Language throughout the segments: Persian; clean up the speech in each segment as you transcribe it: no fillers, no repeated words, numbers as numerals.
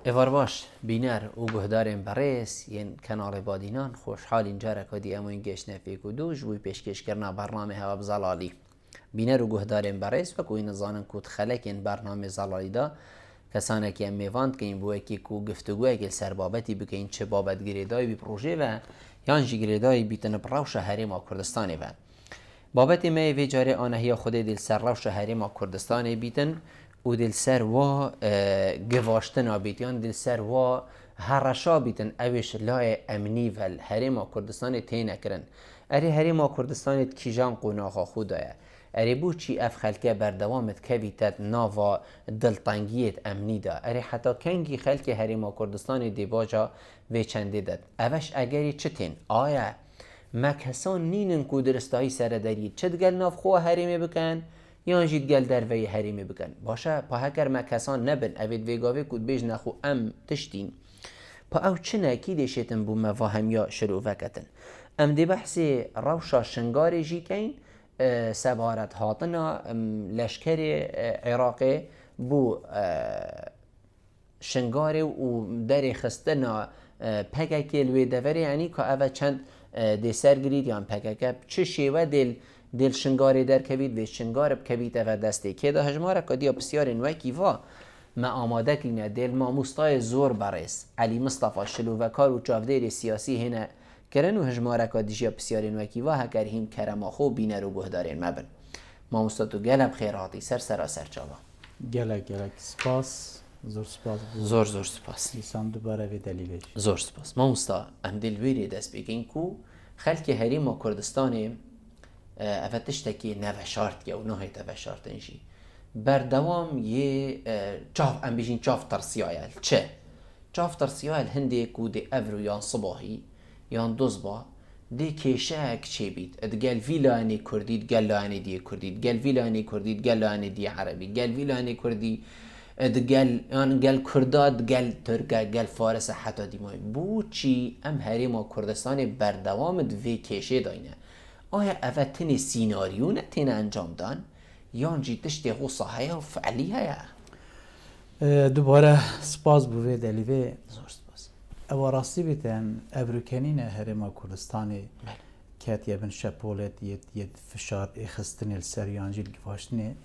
ایوار باش بینر و گهدارین برس ین کنار بادینان خوشحال اینجا رکادی اموین گشنه فیکو دوش وی پیشکش کرنا برنامه هوا بزلالی بینر و گهدارین برس و کوی نزانن کود خلک این برنامه زلالی دا کسانه که میواند که این بوه که کو گفتگوه که سربابتی بکن چه بابت گریدای بی پروژه و یانجی گریدای بیتن براوش هریم کردستانی و بابت می وی جاره آنهی خود دل سر روش هریم کردستانی بیتن و دل سر و گواشتن آبیتیان دل سر و هرشا بیتن اوش لای امنی و هریم کردستان تینه کرن اری هریم کردستان کیجان قناغا خودایه اری بو چی اف خلکه بردوامت کویتت ناوا دلتنگیت امنی دا اری حتی کنگی خلک هریم کردستان دیباجا وی چنده داد اوش اگری چتین آیا مکسان نینن کو درستایی سر دارید چت گل ناف خو هریمه بکن یا جید گل در وی هریمه بکن باشه پا هکر مکسان نبن اوید ویگاوی کود بیج نخو ام تشتین پا او چنه کی دیشتن بو مفاهم یا شروع وکتن ام دی بحث روشا شنگاری جی کین سوارت هاتنا لشکر عراقی بو شنگاری و در خستنا پککی لوی دوری یعنی که اوه چند دی سر گرید یا پکک چه شیوه دل شنگاری در کوید و شنگار بکوید و دسته که ده هجماره کدیا بسیار نوکی و ما آماده کنه دل ما مستای زور برس علی مصطفی شلووکار و چافدیر سیاسی هنه کرن و هجماره کدیجیا بسیار نوکی و هکر هم کرماخو بینر و گهدارین مبن ما مستاتو گلب خیراتی سر چاوا گلک سپاس زور سپاس زور سپاس لیسان دوباره وی دلیلش زور سپاس ما مستا ام دلویری دست بگین کو خلک هریم کردستان افتشتکی نوشارت یا نهی توشارت انشی بردوام یه چاف ام بیشین چاف ترسیایل چه چاف ترسیایل هندی کو دی افرو یان صباحی یان دوزبا دی کشک چه بید ادگل ویلانی کردید گلانی دی کردید گل ویلانی کردید گلانی دی عربی گل ویلانی کردی ادگل آن گل کرداد گل ترک گل فارس حتی دیمای بو چی ام هریم کردستان بردوام دوی کشه داینه آیا اوه تنی سیناریو نه تنی انجام دان یا انجی تشتی غصه و فعلی هیا دوباره سپاس بوی دلیوه زور سپاس او راستی بیتن ابروکنین هرما کردستانی کات یبن شپولت ید فشار اخستنی السریانجیل گواشتنی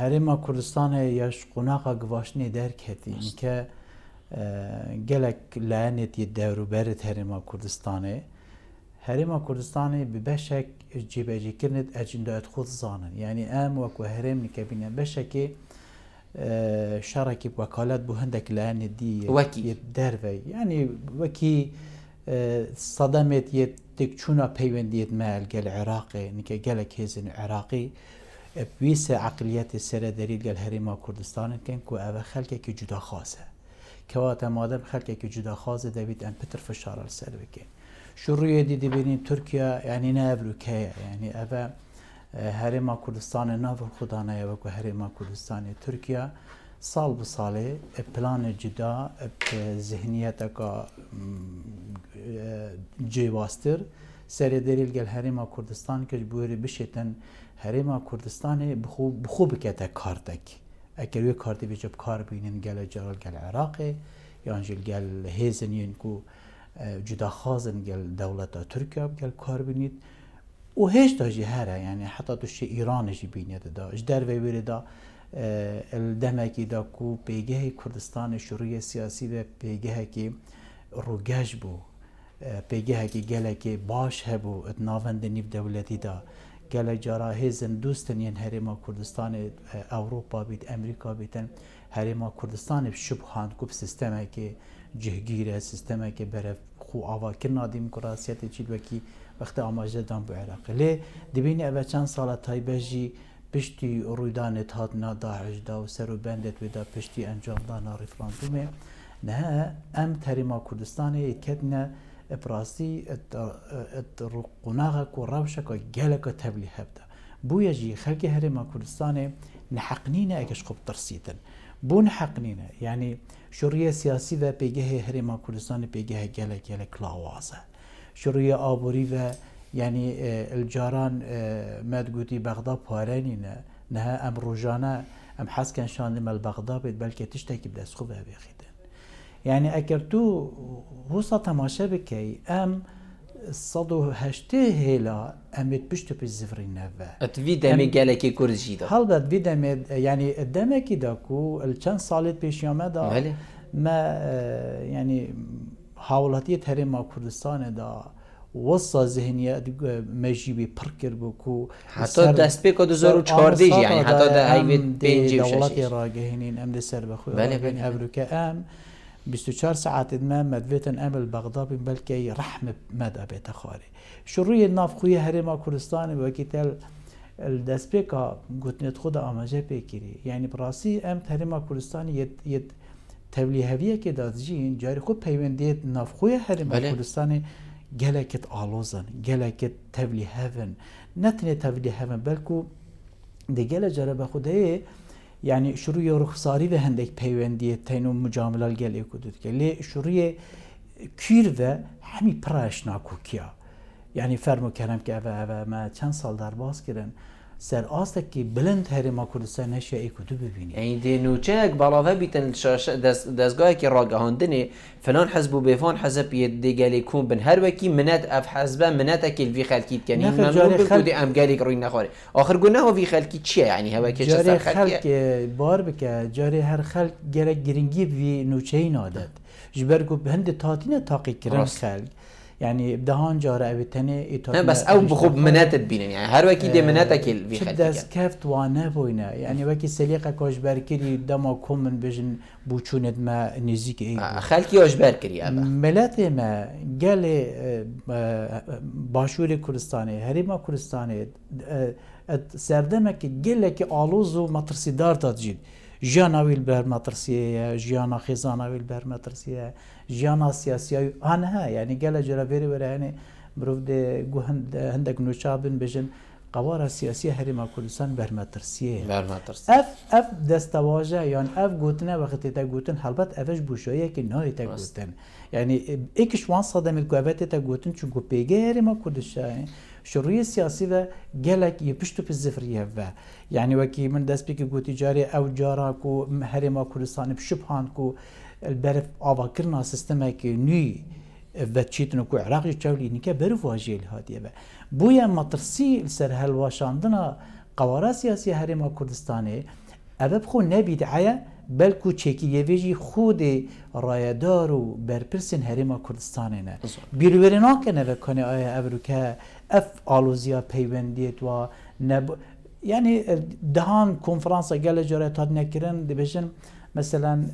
هرما کردستان یاش قناقا گواشتنی در کتی که گلک لعنت ید دورو برد هرما کردستانی هرما کردستانی ببشک جیبجی کرند اجندات خود زانن یعنی ام وکو هرم نکبینه بشکی شركة وكالات بوهندك لان دي وكي دروي يعني وكي صدمت يتكشونا بيونديت مال قال عراقي نكا قالك هيزن عراقي بويسا عقليات السنة دليل قال هريما كردستان كان كو أبا خلقك جدا خاصة كواتا مادم خلقك جدا خاصة دابيت أن بتر فشار السلوكين شو رؤية دي بين تركيا يعني نابلو كايا يعني أبا هرما کردستان ناو خدانه و هرما کردستان ترکیه سال به ساله پلان جدا ذهنیت کا جواستر سر دلیل گل هرما کردستان که بوری بشتن هرما کردستان بخوب کته کارتک اگر کارتی بجب کار بینن گل جلال گل عراق یا انجل گل هیزنین کو جدا خازن گل دولت ترکیه گل کار بینید و هیچ تاجی هره یعنی حتی توش ایرانشی بینیده دا اش در ویوری دا الدمکی دا کو پیگه کردستان شروع سیاسی و پیگه که روگش بو پیگه که گله که باش هبو اتناوند نیف دولتی دا گله جارا هزن دوستن ین هرما کردستان اوروپا بیت امریکا بیتن هرما کردستان شبهاند کوب سیستمه که جهگیره سیستمه که بره خو آوا کرنا دیموکراسیت چید وکی وقت آماجه دان بو عراق لی دبینی اوه چند ساله تایبجی پشتی رویدان اتحادنا داعش دا و سر و بندت ودا پشتی انجام دانا ریفراندومه نه ام تریما کردستانی کدنا ابراسی ات قناغه کو روشه کو گله کو تبلیغ هبدا بو یجی خلق هرما کردستانی نحقنینه اگش خوب ترسیدن بون حق نینه یعنی شروع سیاسی و پیگه هرما کردستان پیگه گله کلاوازه شروع آبوری و یعنی الجاران مدگوتی بغداد پارنینه نه ام روزانه ام حس کن شان مال بغداد بید بلکه تشتکی بدست خوبه بخیدن یعنی اگر تو هوسا تماشا بکی ام 108 هیلا امید پشت پیش زفری نوه اتوی دمی گله که کرد جیدا هل بد دمی یعنی دمی کی داکو چند سالت پیش آمده ما یعنی حوالاتی هرما کردستان دا وسط ذهنیت مجیبی پر کرد بکو حتی دست به که 2014 یعنی حتی در ایوید پنجی و دولتی راگهینین ام ده سر بخوی راگهین ابروکه ام 24 ساعت ما مدویتن امل بغداد بلکه رحم مدى بیت خاری شروع ناف خوی هرما کردستان وکیتل دست به که گوتنت خود آماجه پیکری یعنی براسی ام هرما کردستان یه تولیهویه که دادجین جاری خوب پیوندیت ناف خوی هرما کردستان گلکت آلوزن گلکت تولیهون نتنه تولیهون بلکو ده گل جربه خوده یعنی شروع رخصاری و هندک پیوندیه تینو مجاملال گلی کدود که لی شروع کیر و همی پراشنا کوکیا یعنی فرمو کردم که اوه ما چند سال در باز کردن سر آسته که بلند هرما کردستان نشه ای کدو ببینی یعنی دی نوچه اک بالاوه بیتن دستگاهی که راگهاندنه فلان حزب و بیفان حزب ید دی گلی کون بن هر وکی منت اف حزبه منت اکل وی خلکیت کنی ممنون بکو دی ام گلی روی نخواره آخر گونه ها وی خلکی چیه یعنی هوا که جاری خلک بار بکه جاری هر خلک گرک گرنگی وی نوچه ای نادد جبرگو به هند تاتینه تاقی کرن خلک یعنی دهان جاره اویتنه ایتونه بس او بخوب مناتت بینن يعني هر وکی دی مناتك الوی خلکی دست کفت وانه بوینه یعنی وکی سلیقه کاش برکری دما کومن بجن بوچوند ما نزیک ای خلکی آش برکری اما ملت ما گل باشور کردستانه هریما کردستانه سردمه که گله که آلوز و مطرسیدار داد جید جیانا ویل بر مطرسیه جیانا خزانا ویل بر مطرسیه جیانا سیاسی آنها یعنی گله جرابیری وره یعنی برود گوهند هندک نوشابن بجن قوار سیاسی هرما کردستان بر مطرسیه اف دستواجه یعنی اف گوتنه وقتی تا گوتن حالبت افش بوشایه که نهایی تا گوتن یعنی ایکش وان صدمت گوهبت تا گوتن چونکو پیگه هرما کردستان شروع سیاسی و گلک یه پشتو پی زفریه و یعنی وکی من دست بی که گوتی جاری او جارا کو هرما کردستان بشبهان کو البرف آوا کرنا سیستمه که نوی و چیتنو کو عراقی چولی نیکه برف واجیل هادیه و بویا مطرسی سر هلواشاندنا قوارا سیاسی هرما کردستانه اوه بخو نبید عیا بلکو چکی یویجی خود رایدار و برپرسین هرما کردستانه نه بیروری ناکنه و کنه آیا ابرو که اف آلوزیا پیوندیت و یعنی دهان کنفرانسا گل جاره تاد نکرن دی بشن مثلا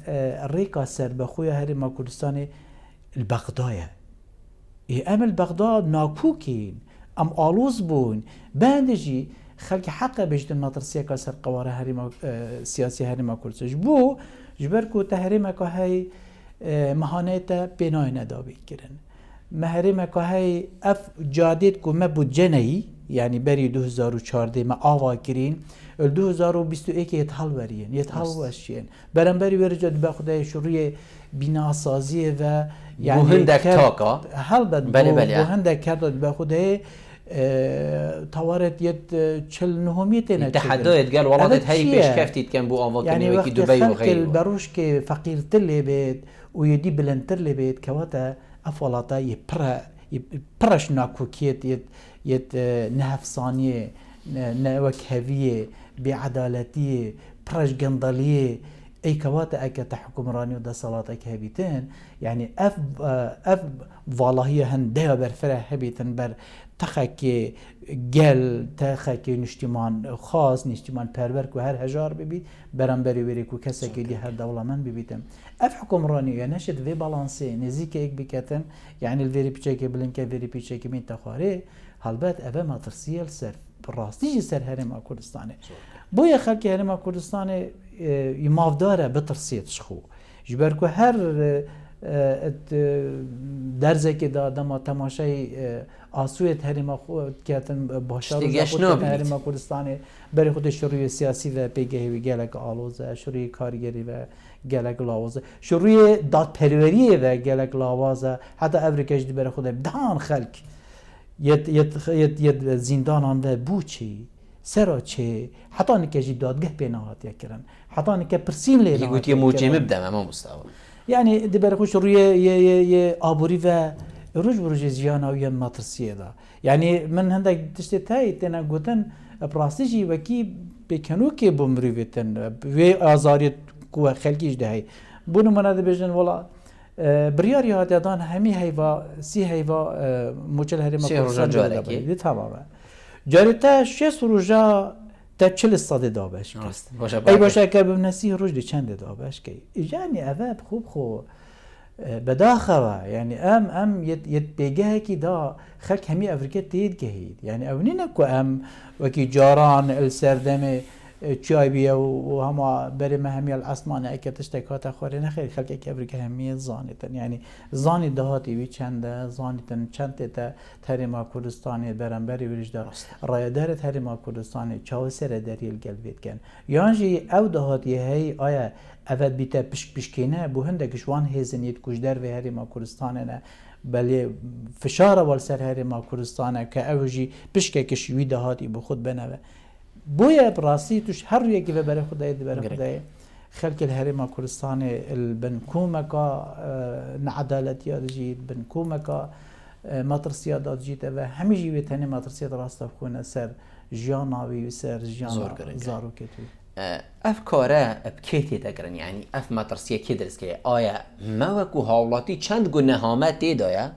ریکا سر بخوی هرما کردستانه البغدایه ام البغداد ناکوکین ام آلوز بون بندجی خلق حق بجد الناطرسية كسر قواره هرما سياسي هرما كردستان بو جبركو تهريما كهي مهانيتا بناي ندابي كرن مهرما كهي اف جاديد كو مبو جني يعني بري 2014 ما آوا كرين ال 2021 يتحل وريين يتحل وشين برنبري ورجد باخده شروع بنا سازي و يعني بوهندك تاكا هل بد بوهندك كردد باخده توارد يد چل نهوميت نه تحديات قال والله هاي بيش كفتيت كان بو انفاق يعني وقت خلق البروش كي فقير تلي بيت ويدي بلنتر لي بيت كواتا افولاتا يبرش ناكوكيت يد نهفصانيه نوكهويه بعدالتيه برش قنضليه اي كواتا اكا تحكم راني ودا صلاة اكا هبيتين يعني اف والله هندها برفره هبيتن بر تخکی گل تخکی نشتیمان خاص نشتیمان پرور کو هر هزار ببید برانبری وری کو کسی که دی هر دولمان ببیدم اف حکمرانی یا نشد وی بالانسی نزیک یک بکتن یعنی الوری پیچه که بلند که وری پیچه که می تخاره حالبت اوه ماترسیل سر راستی سر هرما کردستانه بوی خلک هرما کردستانه یمافداره بترسیت شخو جبر کو هر درزێکی دا دەما تەماشای ئاسوێت هەریما کاتن باشار هەریما کوردستانی بەری خودی شروعی سیاسی و پێگەهێوی gelek ئالۆزە شروعی کارگەری و gelek لاوازە شروعی دادپەروەریە و gelek لاوازە حتا ئەڤریکەش دی بەرە خودی بدان خەلک یەت زیندانان و بوچی سەرا چێ حتانێکێژی دادگەه پێ نەهاتیەکردن حتانێکە پرسین لێ گوتی موچێمە بدەم ئەمە مستاوە yani دبر خوش روی آبوری و روز بروز زیان آوی ماترسیه دا yani من هندک تشت تایی تنها گوتن پراستیجی وکی بکنو که بمرویتن و آزاریت کو خلقیش دهی بونو من ده بجن ولا بریاری هات دان همی هیوا سی هیوا مچل هری مکرسان دی تمامه جاریتا شش روزا تا 40 استاده دابش ای باشه که بنسی روز دی چند دابش کی یعنی اوه خوب خو بداخله yani ام یت بگه کی دا خلق همی افریقا تید گهید yani اونی نکو ام وکی جاران السردمه چای بیا و هما بریم همی الاسمان اکتش تکات خوری نخیر خلق کی افریقا همی زانیتن yani زانی دهاتی وی چنده زانیتن چند تا تریما کردستانی برام بری ویرجدا رایدار تریما کردستانی چاوسر دریل گلوید کن یانجی او دهاتی هی آیا اول بیت پشکنه بو هندکش وان هزنیت کجدر و هریما کردستانه نه بله فشار وال سر هریما کردستانه که اوجی پشکه کشوی دهاتی بو خود بنوه بویا براسی توش هر یکی و برای خدای دی برای خدای خلق الهریما کردستانه البنکومکا نعدالتی آدجید بنکومکا ماترسیات آدجید و همه جیوی تنی ماترسیات راست بخونه سر جیاناوی و سر جیان زارو کتوی اف کاره بکیتی دگرن یعنی اف ماترسیه کی درس که آیا ما وکو حالاتی چند گو نهامت دید آیا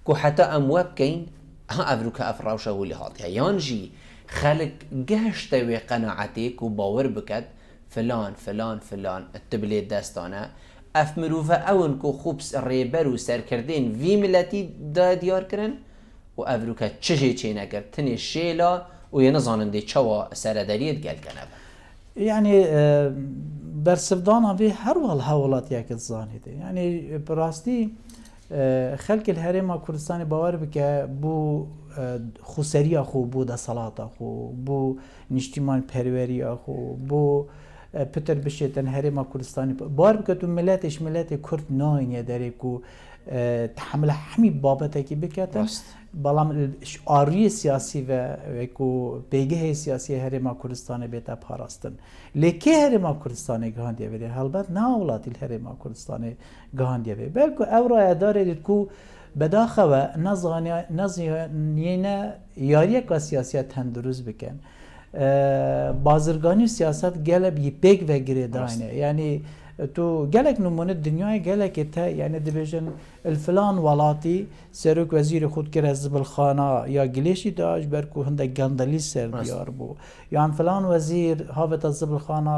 کو حتی امواب کین ها افروکا افراوشه ولی هاتیه یانجی خلق گهشته و قناعتی کو باور بکد فلان فلان فلان التبلید دستانه اف مروفه اون کو خوب ریبر و سرکردین وی ملتی دا دیار کرن و افروکا چجی چی نکرد تنی شیلا و یه نزاننده چوا سرداریت گل کنه yani bersivdana ve her wal havalat yakıt zanide. Yani براستی خلق الهرم کردستان باور بکه بو خسریه خو بو د صلات خو بو نشتیمان پروری خو بو پتر بشیتن هرم کردستان باور بکه تو ملت کرد ناینه داره کو تحمل همی بابته کی بکته بلام آری سیاسی و کو پیگه سیاسی هرم کردستان بیت پاراستن لیکه هرم کردستان گاندیه ولی البته نه اولاد الهرم کردستان گاندیه ولی بلکه اورا داره کو بداخله نزانیه یاریه که سیاست تندرست بکن بازرگانی سیاست گلب یپیک و گریدانه یعنی تو گلک نمونه دنیای گلک تا یعنی دبیجن الفلان ولاتی سرک وزیر خود کرد زبالخانه یا گلیشی داشت برکو هنده گندلی سر دیار بو یا فلان وزیر هاوت زبالخانه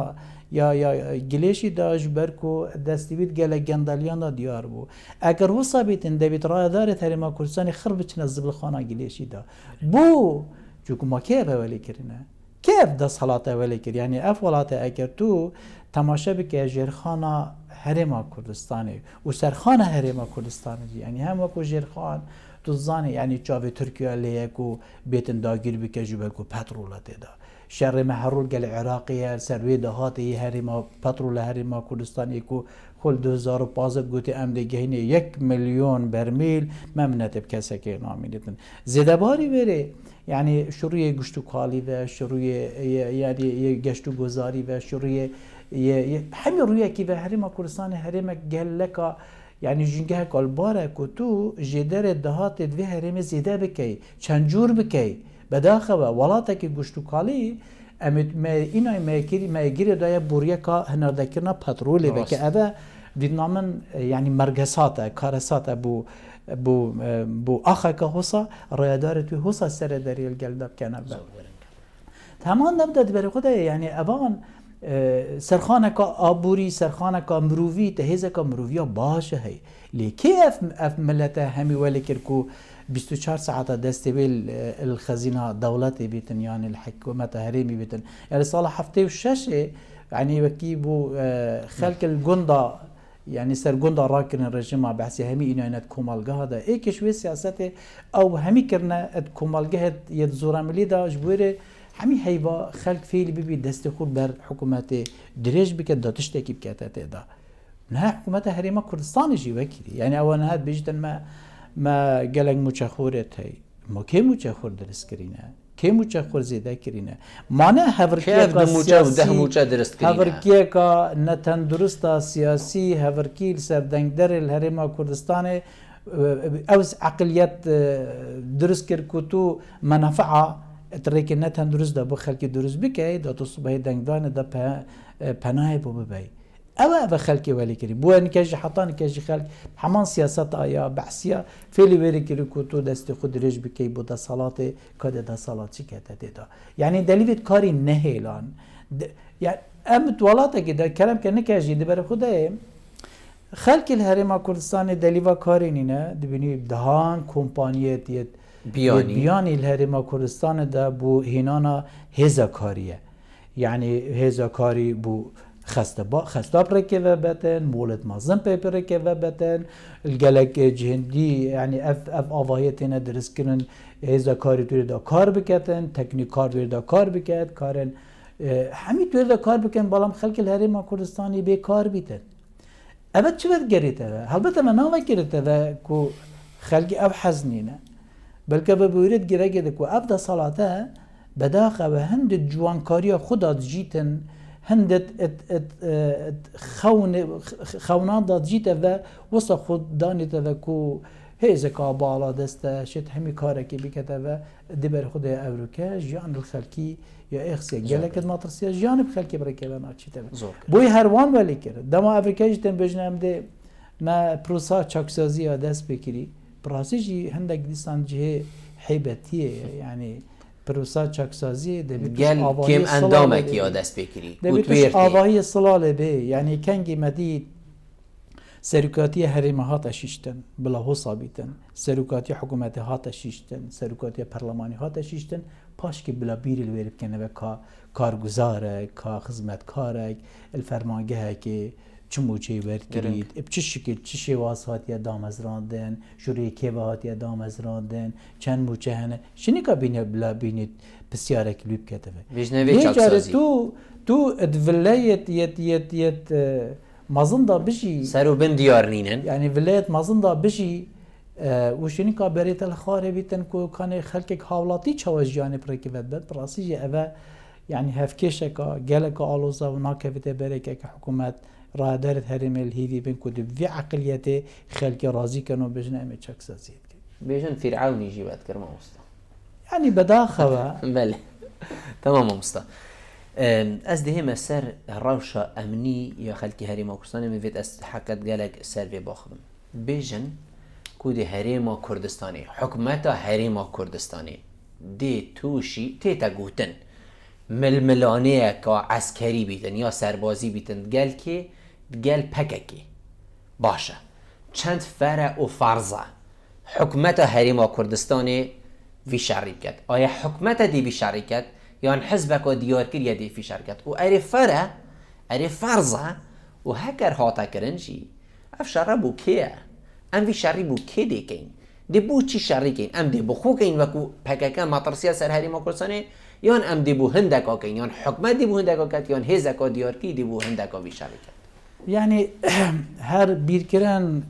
یا گلیشی داشت برکو دستیوید گلک گندلیان دیار بو اگر هو ثابتن دوید رای داره تریما کردستانی خرب چنه زبالخانه گلیشی دا بو چونکو ما که اولی کرنه کیف دست حالات اولی کرد یعنی اف ولات اگر تو تماشا بکه جرخانه هرم کردستانی و سرخانه هرم کردستانی یعنی هم وکو جرخان تو زانه یعنی چاوی ترکیه لیه کو بیتن داگیر بکه جوبه کو پترولت دا شر محرول گل عراقیه سروی دهاتی هرم پترول هرم کردستانی کو خل 2015 گوتی امده گهینه 1 میلیون برمیل ممنت بکسه که نامیدتن زیده باری بره yani şuraya güçlü kali ve şuraya yani güçlü gozari ve şuraya hem rüya ki ve herima Kurdistan herime gelleka yani jinge kalbara kutu jedere dahat ve herime zide bekey çancur bekey bedakhava walata ki güçlü kali emet me inay me gire daya buraya ka hanardakirna patrol ve ki ava dinamın yani mergesata karasata bu آخه حسا رایداری توی حسا سر دریل گلداب کنه تمام نبود برای خود یعنی اوان سرخانه کا آبوری سرخانه کا مروی تهیزه کا مرویا باشه هی لیکی اف ملت همی ولی کرکو 24 ساعت دستبیل الخزینه دولتی بیتن یعنی الحکومت هریمی بیتن یعنی سال هفته و ششه یعنی وکی بو خلق الگندا يعني سرگند راکن رژیم بحثی همی اینایت کمالگاه دا ایکش وی سیاست او همی کرنا ات کمالگاه ید زوراملی دا جبوره همی هیوا خلق فیل ببی دست خود بر حکومت درج بکد داتش تکیب کتات دا نه حکومت هریما کردستان جی وکیلی یعنی اوان هاد بیشتن ما گلگ مچخورت هی ما کی مچخور درست کرینه کی مچخور زیده کرینه مانه هورکیه کا سیاسی هورکیه کا نتندرست سیاسی هورکیل سردنگ در الهرما کردستان اوز عقلیت درست کر کتو منافعه ترک نتندرست دا بخلکی درست بکی دا تو صبح دنگدان دا پناه بو ببی اوه خلقی ولی کری بو انکاجی حطان کاجی خلق همان سیاست آیا بحثیا فعلی وری کری که تو دست خود رج بکی بو دا صلات کده دا صلات چی کهتا دیدا یعنی دلیویت کاری نهیلان یعنی امت والاتا که دا کرم که نکاجی دی بر خوده خلق الهرما کردستان دلیوا کاری نینه دبینی دهان کمپانیت بیانی الهرما کردستان دا بو هینانا هزا کاریه یعنی هزا کاری بو خسته برکه و بتن مولد مازن برکه و بتن الجلك جهندي يعني اف آواهیتنا درس کنن هزا کاری توی دا کار بکتن تکنیک کار توی دا کار بکت کارن همین توی دا کار بکن بالام خلق الهرما کردستانی به کار بیتن اول چه وقت گریته البته من نام گریته و کو خلقی او حزنینه بلکه به بورید گره کو ابدا صلاته بداخه و هند جوانکاری خدا جیتن هندت خونان داد جیته و وسط خود دانیته و کو هیزه که بالا دسته شد همی کاره که بکته و دیبر خود اوروکه جان الخلکی یا اخسیه گلکت ماترسیه جانب خلکی برکه و ناچیته بوی هروان ولی کرد دما اوروکه جیتن بجنم ده ما پروسا چاکسازی ها دست بکری پراسی جی هندک دیستان جه حیبتیه یعنی پروسا چاکسازی گل کم اندامه کی دست بکری دبیتش آواهی صلاله به یعنی کنگی مدید سرکاتی هرمه ها تشیشتن بلا حسا بیتن سرکاتی حکومت ها تشیشتن سرکاتی پارلمانی ها تشیشتن پاش که بلا بیری الویرب کنه و کارگزاره کا خدمتکاره الفرمانگه که چموچی ورد کرید چه شکل چه شواس هاتیه دامزراندن شوری که هاتیه دامزراندن چند موچه هنه شنی که بینه بلا بینید بسیاره کلیب کتبه بیشنوی چاکسازی تو ادولیت یت مازن دا بشی سرو بن دیار نینن یعنی ولیت مازن دا بشی و شنی که بریت الخاره بیتن که کانه خلقک حاولاتی چواجیانه پرکیبت بد براسی جه اوه يعني هفكيشة جالك آلوزا وناكفت بريك كحكومات رادرت هرم الهيدي بين كود في عقليته خلق راضي كانوا بجنا أمي شخص زيد بيجن فرعون يجي بعد كرمه مستا يعني بداخله بله تمام مستا أزده مسر روشة أمني يا خلق هرم كردستان مفيد حكت جالك سر في باخدم بيجن كود هرم كردستاني حكومته هرم كردستاني دي توشي تيتا قوتن ململانه که عسکری بیتن یا سربازی بیتن گل که گل پککی باشه چند فرع و فرضه حکومت هریما کردستانی وی شرکت آیا حکومت دی وی شرکت یا حزب که دیار کریه دی وی شرکت و اری فرع اری فرضه و هکر هاتا کرنجی اف شر بو کیه ام وی شری بو کی دیکین دی بو چی شرکین ام دی بو خو کین وکو پککا مطرسیه سر هریما کردستانی یان ام دی بو هندکا کن یان حکمت دی بو هندکا کت یان هزکا دیار کی دی بو هندکا وی شرکت يعني هر بيركران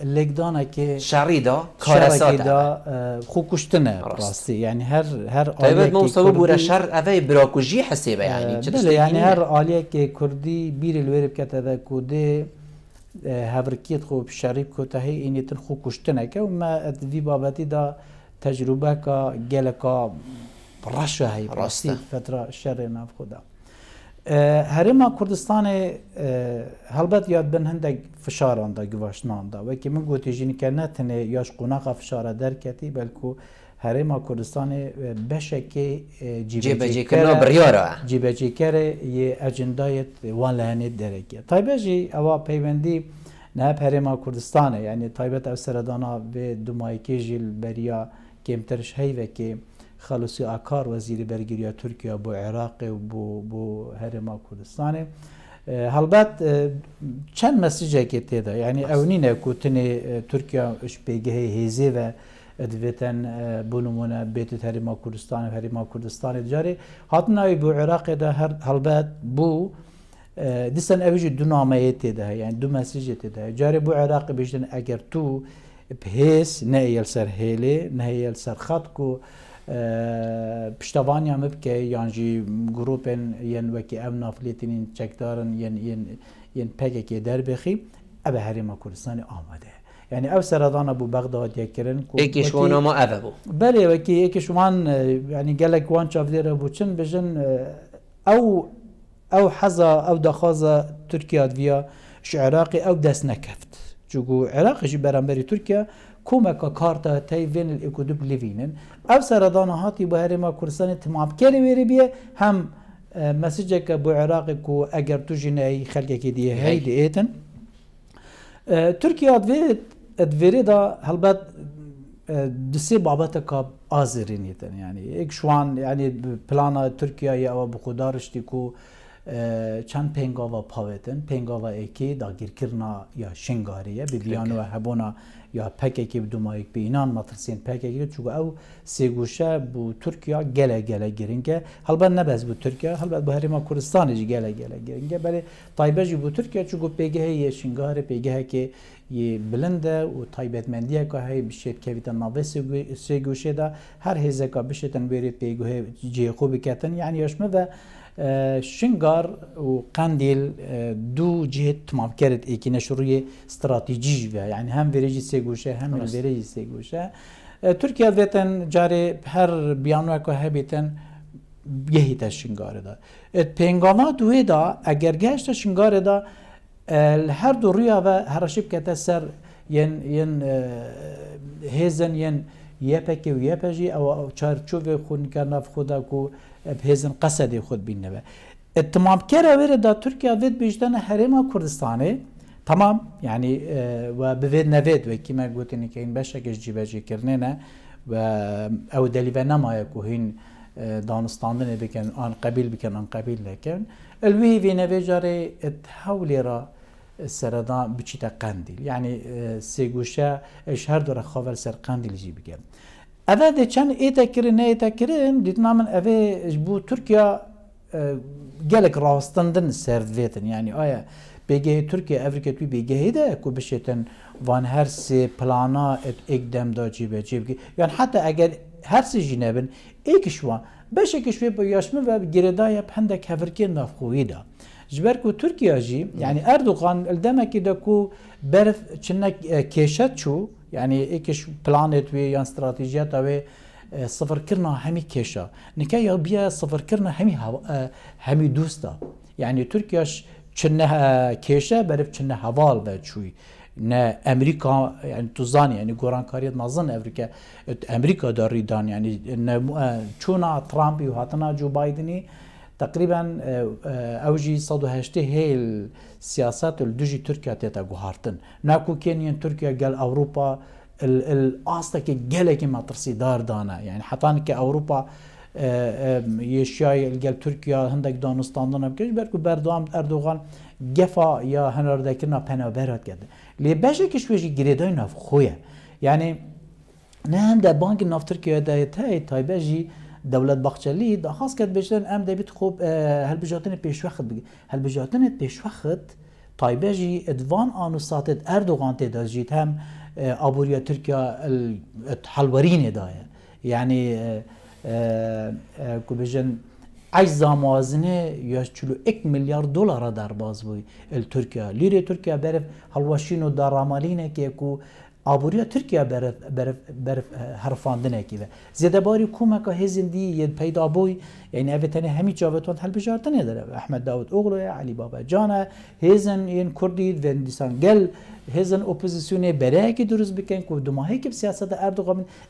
اللقدانه که شریدا کارساته خو کشتنه راستی يعني هر طيب ما مستوى بورا شر اوی براکوجی حسابه يعني بله يعني هر آلیه که کردی بیر الورب کته کوده هورکیت خوب شریب کوته اینی تن خو کشتنه که و ما ادوی بابتی دا تجربه که گلکا رشوه هی راستی فتره شر ناف خدا هرما کردستان هلبت یاد بن هندک فشاران دا گواشنان دا و که من گوتی جینی که نتنه یاش قناق فشاره در کتی بلکو هرما کردستان بشکه جیبجی کرنا بریاره جیبجی کره یه اجندایت وان لحنه درکیه طایبه جی اوا پیوندی نه هرما کردستانه یعنی طایبت او سردانا به دمایکی جیل بریا کمترش هیوه که خلوصی آکار وزیر برگیری ترکیه بو عراق و بو هرما کردستان هەڵبەت چەند مەسیجێکی تێدا یعنی ئەو نینە کوتنی تورکیا پێگەهەیە هێزێ بە دەبێتەن بۆ نمونە بێتت هەریما کوردستان هەریما کوردستانی جارێ هاتنناوی بۆ عێراقێدا هەڵبەت بوو دیسان ئەوژی دوو نامەیە تێدا هەیە یان دوو مەسیجێ تێدا هەیە جارێ بۆ عێراقی بێژن ئەگەر تو هێز نەیەل سەر هێلێ نەهەیەل سەر خەتک و پشتەوانیان بکە یانجی گرروپێن یەن وەکی ئەم نافلێتینین چەکدارن یەن پێکێکی دەربێخی ئەبە هەریما کوردستانی ئامادەیە یعنی ئەو سەردانە بوو بەغدادیەکردن ئێکیشوانەما ئەvە بوو بەێ وەکی یەکیشوان ینی گەلێک وان چاودێرە بوو چن بژن ئەو حەزا ئەو دەخوازە تورکیا دوە عێراقی ئەو دەست نەکەفت چگو عێراقیشی بەرامبەری تورکیا کۆمەکە کارتە تەیڤێن ئێکودوب لیڤینن ئەو سەردانە هاتی بۆ هەرێما کوردستانی تمامکەری وێری بێ هەم مەسیجێکە بۆ عێراقی و ئەگەر توژینایی خەلکێکی دیە هەی دێتن تورکیا دوێرێدا هەڵبەت دوسێ بابەتەکە ئازرێنێتن ینی ئێک شوان ینی پلانە تورکیای ئەوە بخودارشتی و چەند پێنگاوە پاوێتن پێنگاوە ئێکی داگیرکردنا یا شنگاریە ببیانەوە هەبوونا یا پەکێکی بدومایک بینان مەترسین پەکێکی چوو ئەو سێگوشە بوو تورکیا گەلە گرنگە هەڵبەت نەبەست بوو تورکیا هەڵبەت بە هەرێما کوردستانیش گەلە گرنگە بەێ تایبەژی بوو تورکیا چوو پێگەهەیە شنگارە پێگەهەکێ بلندە و تایبەتمەندیەکە هەیە بشێت کەویتە ناوێ سێگوشێدا هەر هێزەکە بشێتن وێرێ پێگوهێ جێخۆ بکەتن یعنی یشمە بە شنگار و قندیل دوو جهت تمامکرد ئێکی نەشڕویە استراتیجیش بە یعنی هەم وێرەجی سێگوشە هەم وێرەی سێگوشە تورکیا بێتن جارێ هەر بیانوەکە هەبێتن یەهیتە شنگارەدا پێنگاما دوێدا ئەگەر گەشتە شنگارەدا هەردوو ڕویاوە هەرەشی بکەتە سەر یەن هێزن یەن یەپێکی و یەپەژی ئەوە چارچوبێ خونکە ناف خۆدا و هێزن قەسەدی خۆت بینەوە تمامکەرە وێرەدا تورکیا بێت بیژدەنە هەرێما کوردستانی تەمام ینی ببێت نەوێت وەکیمە گوتنیکەین بەشێکش جیبەجیکردنێنە و ئەو دەلیڤە نەمایە و هین دانستاندنێ بکەن ئان قەبیل بکەن ئەن قەبیل دەکەن ئەلوی وێنەوێ جارێ هەولێرە سەردا بچیتە قەندیل یعنی سێگوشە ئەش هەردوورە خاوەر سەر قەندیلجی بگەن ئەvە دێ چەند ئێتەکردن نەیەتەکردن دیتنامن ئەvێ بوو تورکیا gelek rawastandin serdvêtin yani aya pêgehê Tirkiye Evriketî pêgehê de ku bişêtin van her sê plana ek dem da cîbecî bike yani heta eger her sê jî nebin êkiş wan beşekî wê bi yaşme ve girêdaya hindek hevirkên navxwî da ji ber ku Tirkiye jî yani Erdogan li demekî de ku berf çinek kêşet çû yani êkiş planê wê yan stratejiyata wê sıfırkirna hemî kêşa nike ya biya sıfırkirna hemî dosta yani Tirkiye çinne kêşe berif çinne heval ve çûy ne Amerika yani tuzani yani gorankariyet nazan Amerika da ridan yani ne çuna Trump hatına Joe Biden'i takriben evji 180 hel siyaset duji Türkiye teta guhartın naku Kenya Türkiye gel Avrupa الأصلك جالك ما ترسي دار دانا يعني حتى أوروبا يشيا الجال تركيا هندك دانستان دانا بكش بركو بردوام أردوغان جفا يا هنردكنا بنابرات كده ليه باشا كشويجي جريدين نف خويا يعني نهم ده بانك نف تركيا ده تاي باجي دولة بخشلي ده خاص كده بيشتن أم ده بتخوب هالبجاتين بيش وقت هالبجاتين بيش وقت تاي باجي ادوان آنو ساتت أردوغان تدازجيت هم أبوريا تركيا الحلورين داية يعني كوبيجن عجز موازنة يشتلو 1 مليار دولار در باز بوي التركيا ليرة تركيا برف هالوشينو دارامالينه كيكو أبوريا تركيا برف هرفاندنه كيفه زيادة باري كومكا هزن دي يد پیدا بوي يعني افتاني همي جاوتوان هل بجارتنه داره احمد داود اوغلو علي بابا جانا هزن ين كردي وندسان گل هزن اپوزیسیونی برای که درست بکن که دماهی که سیاست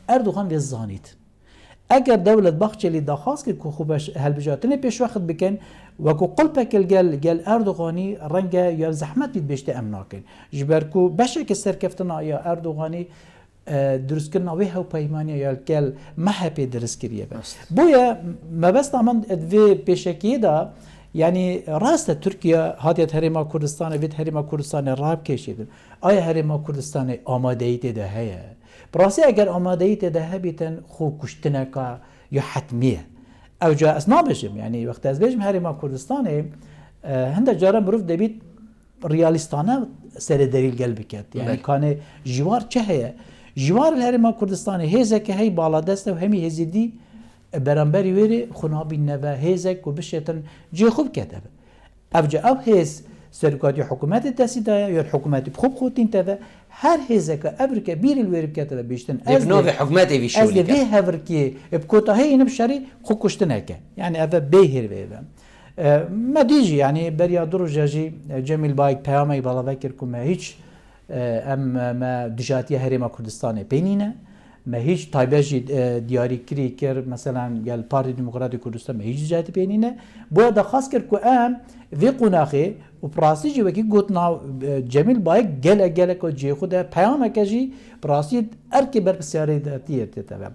اردوغان و زانید اگر دولت بخشلی داخواست که خوبش هل بجاتنه پیش وقت بکن و که قلبک گل اردوغانی رنگ یا زحمت بید بشته امناکن جبر که بشه که سرکفتنا یا اردوغانی درست کردن وی هاو پیمانی یا گل محبی درست کریه بویا مبست من ادوی پیشکیه دا Yani rasta Türkiye hadiyet Herêma Kurdistanê vê Herêma Kurdistanê rab keşidin. Aya Herêma Kurdistanê amadeyî de heye. Birasî eger amadeyî de hebîtin xwe kuştineka ya hetmiye. Ew ca ez nabêjim yani wextê ez bêjim Herêma Kurdistanê hinde caran mirov debît realîstane serêderîl gel biket. Yani kanê jîwar çi heye? Jîwar li Herêma Kurdistanê hêzeke hey baladest ew hemî hêzîdî beramberî wêrê xunabî neve hêzek ku bişêtin cê xwe bikete be. Ev ca ev hêz serokatî hikûmetê destî daye ya hikûmetî xwe bixwîtin teve her hêzeke ev rike bir îl wêrî bikete ve bîştin ez navê hikûmetê vî ez li vê hevirkî bi kotahiyê şerî xwe kuştineke. Yani ev bê hêrvê ve. Me dîjî yani beriya du roja jî Cemîl Bayik peyamekî balave kir ku me hiç em me dijatiya Herêma Kurdistanê pênîne. Me hiç taybet jî diyarîkirî kir mesela gel Partî Demokratîk Kurdistan me hiç dijatî pênîne. Boya da xas kir ku em vê qonaxê û pirastî jî wekî gotina Cemîl Bayik gelek gelek o cêxwe de peyameke jî pirastî erkê berpisyarê de tê teve.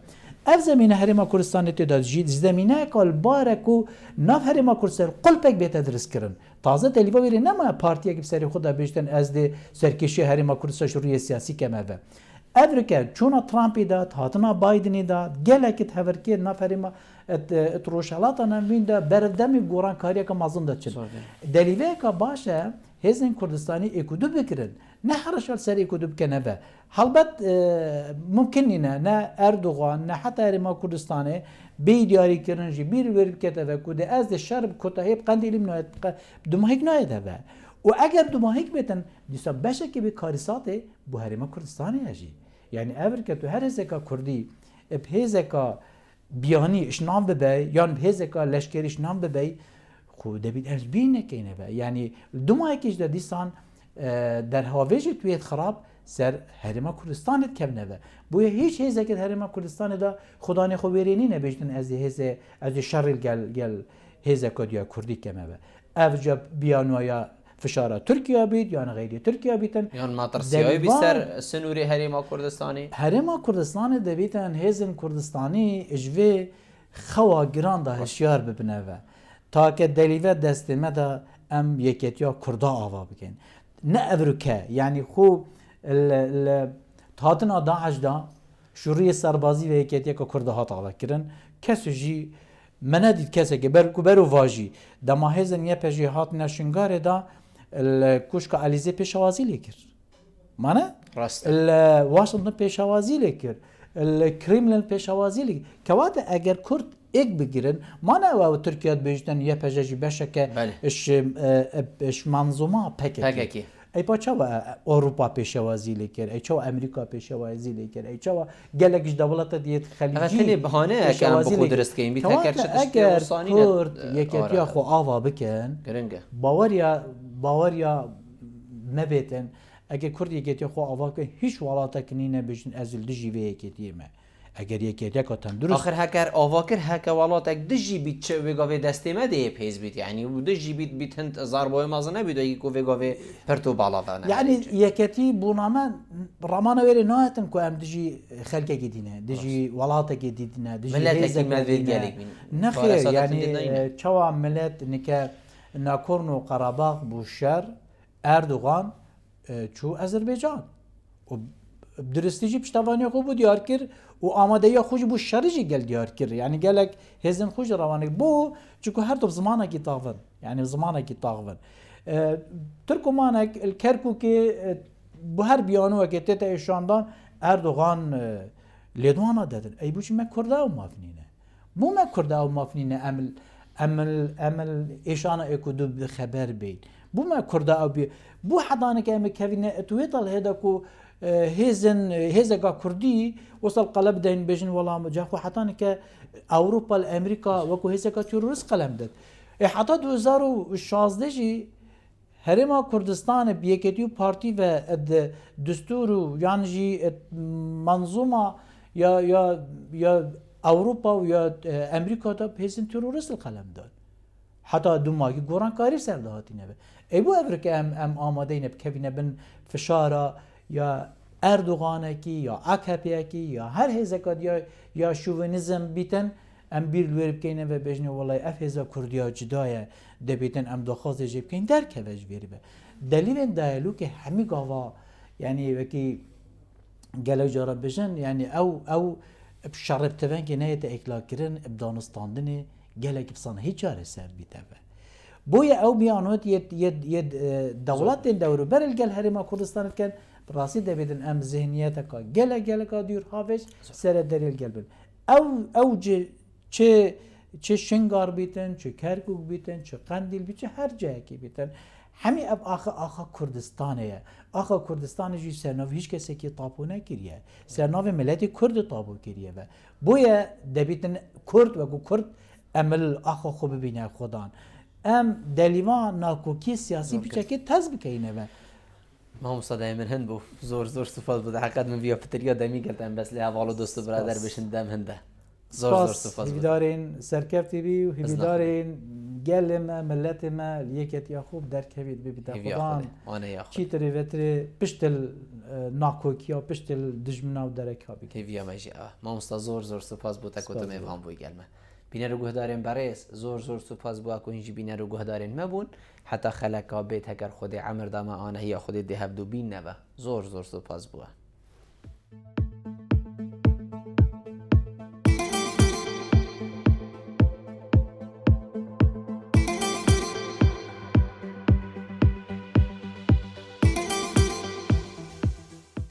Ev zemîne Herêma Kurdistanê tê de jî zemîneyeka li barek û nav Herêma Kurdistanê qulpek bête diristkirin. Taze telîva wêrê nema partiyekî bi serê xwe de bêjtin ez dê serkêşiya Herêma Kurdistanê ji rûyê siyasî keme ve. Ev rike çûna Trumpê da hatina Bidenê da gelekî heverkê nav Herêma rojhilatan wîn de berdemî gorankariyeka mezin de çin. Delîveyeka baş e hêzên Kurdistanî êkûdû bikirin. Ne herşal ser êkûdû bikene ve. Helbet mümkün nîne ne Erdoğan ne heta Herêma Kurdistanê bê diyarîkirin jî bir wêr bikete ve ku de ez de şer bi kotahiyê qendîlîm nayet dumahîk nayet ve. û eger dumahîk bêtin dîsa beşekî bi karîsatê bu Herêma Kurdistanê ye jî. Yani ev rike tu her hêzeka Kurdî bi hêzeka biyanî işnan bibe yan bi hêzeka leşkerî işnan bibe xwe debît ez bînekeyne ve. Yani dumahekî ji de dîsan derhavê jî tu yê xirab ser Herêma Kurdistanê kevne ve. Bûye hiç hêzekê Herêma Kurdistanê da xudanê xwe wêrê nîne bêjtin ez ê hêzê ez ê şerîl gel hêzeka diya Kurdî keme ve. Ev ca biyanwaya fişara Türkiye bît yani gayri Türkiye bîtin. Yan matirsiyayê bî ser sinûrê Herêma Kurdistanê. Herêma Kurdistanê debîtin hêzên Kurdistanî ji vê xewa giran da hişyar bibine ve. Take delîve destê me da em yekêtiya Kurda ava bikin. Ne ev rike yani xwe hatina Daeş da şûriyê serbazî ve yekêtiyeka Kurda hat ava kirin. Kes jî me nedît kesekê berku bero vajî dema hêzên yê jî hatine şingarê da kuşka Elîzê pêşewazî lê kir. Mane? Washington pêşewazî lê kir. Kremlin pêşewazî lê kir. Kewate eger Kurd ek bigirin mane ew Türkiye bêjtin yê jî beşeke iş manzûma PKK. Ey paçava Avrupa pêşewazî lê kir, ey çawa Amerîka pêşewazî lê kir, ey çawa gelek ji dewleta diyet xelîcî. Evet, bahaneyek em bi xwe diristkeyin bî teker çi eger Kurd yekêtiya xwe ava bikin, baweriya nebêtin, eger Kurd yekêtiya xwe ava bikin, hiç welatekî nîne bêjin ez li dijî vê yekêtiyê me. Eger yekêtiyeka tendurist Axir heker ava kir heke welatek dijî bît çi vê gavê destê me de yê pêz bît yani û dijî bît hind zarboya mezin nebît wekî ku vê gavê pirtû bala ve. Yani yekêtî bûname ramana wêrê nahetin ku em dijî xelkekê dîne, dijî welatekê dîne, dijî Milletekî me vê gelek bîn. Nexê yani çawa millet nike Nagorno Karabağ bû şer Erdoğan çû Azerbaycan. û diristî jî piştevaniya xwe bû diyar kir û amadeya xwe jî bû şerî jî gel diyar kir. Yani gelek hêzên xwe jî revanê bû çûku her top zimanekî taxvin. Yani zimanekî taxvin. Tirkomanek li Kerkûkê bu her biyanûwekê tête êşandan Erdoğan lêdwana dedin. Ey bû çi me Kurda ew mafnîne. Bû me Kurda ew mafnîne emil êşana êkûdû bi xeber bêyn. Bû me Kurda ew bî. Bû hedaneke em kevîne etûyê tal hêda ku hêzeka Kurdî wesal qele bideyên bêjin wela ca xwe hetaneke Ewropa li Amerîka wekû hêzeka terorîst qelem dit. Heta 2016 jî Herêma Kurdistanê bi yekêtî partî ve distûr û yan jî manzûma ya Ewropa û ya Amerîka da hêzên terorîst qelem dit. Heta dumagî gorankarî ser dihatîne ve. Ey bû ev rike em amadeyne bikevîne bin fişara ya Erdoğan'ekî ya AKP'yekî ya her hêzeka ya şovenizm bîtin ام بیر لور بکینه و بجنه والله افهزا کردیا جدایه دبیتن ام دخواست جیب کین درکه وج بیری به دلیل دایلو که همی گاوا یعنی وکی گلو جارا بجن یعنی او شرب تبن که نیت اکلا کرن ابدانستاندنه گلک بسانه هیچ جاره سر بیته به بویا او بیانوت ید دولت دورو برل گل هرما کردستان کن راسی دبیدن ام ذهنیت کا گل کا دور هاوش سر دریل گل بن او چه شنگار بیتن چه کرکوک بیتن چه قندیل بیتن هر جایی کی بیتن همی اب آخا کردستانه آخا کردستان جی سرناو هیچ کسی کی تابو نکریه سرناو ملت کرد تابو کریه و بویا دبیتن کرد و کرد عمل آخا خوب بینه خودان ام دلیوان ناکوکی سیاسی بیچه که تز بکینه و ما هم صدای من هند بو زور سفال بود حقیقت من بیا فتریا دمی گلتم بس لی حوالو دوست برادر بشن دم هنده زور سفال بود هیویدارین سرکفتی بی و هیویدارین گل ما ملت ما لیکت یا خوب درکوید ببیده خودان چی تری وتری پشتل ناکوکی یا پشتل دجمنا و درکا بی هیویا مجی ما هم زور سپاس بود اکوتو میفهم بوی گلمه بینه رو گهدارین برایس زور سپاس بوا که اینجی بینه رو گهدارین مبون حتی خلقا بیت هکر خود عمر دام آنه یا خود دهب دو بین نبه زور سپاس بوا